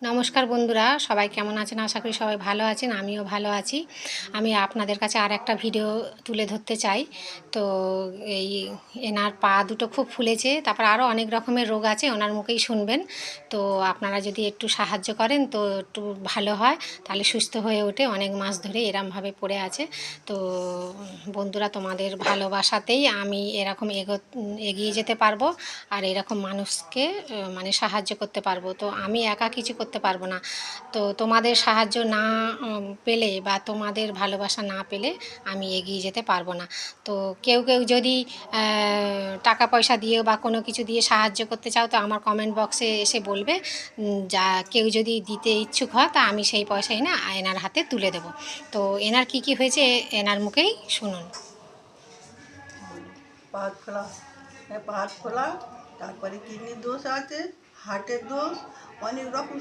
নমস্কার বন্ধুরা, সবাই কেমন আছেন? আশা করি সবাই ভালো আছেন, আমিও ভালো আছি। আমি আপনাদের কাছে আর একটা ভিডিও তুলে ধরতে চাই। তো এই এনার পা দুটো খুব ফুলেছে, তারপর আরও অনেক রকমের রোগ আছে, ওনার মুখেই শুনবেন। তো আপনারা যদি একটু সাহায্য করেন তো একটু ভালো হয়, তাহলে সুস্থ হয়ে ওঠে। অনেক মাস ধরে এরমভাবে পড়ে আছে। তো বন্ধুরা, তোমাদের ভালোবাসাতেই আমি এরকম এগিয়ে যেতে পারবো, আর এরকম মানুষকে মানে সাহায্য করতে পারবো। তো আমি একা কিছু করতে পারবো না। তো তোমাদের সাহায্য না পেলে বা তোমাদের ভালোবাসা না পেলে আমি এগিয়ে যেতে পারবো না। তো কেউ কেউ যদি টাকা পয়সা দিয়ে বা কোনো কিছু দিয়ে সাহায্য করতে চাও, তো আমার কমেন্ট বক্সে এসে বলবে। যা কেউ যদি দিতে ইচ্ছুক হয় তা আমি সেই পয়সা এনে এনার হাতে তুলে দেব। তো এনার কি কি হয়েছে এনার মুখেই শুনুন। পাত ফোলা, পাত ফোলা, তারপরে কিডনির দোষ আছে, হার্টের দোষ, অনেক রকম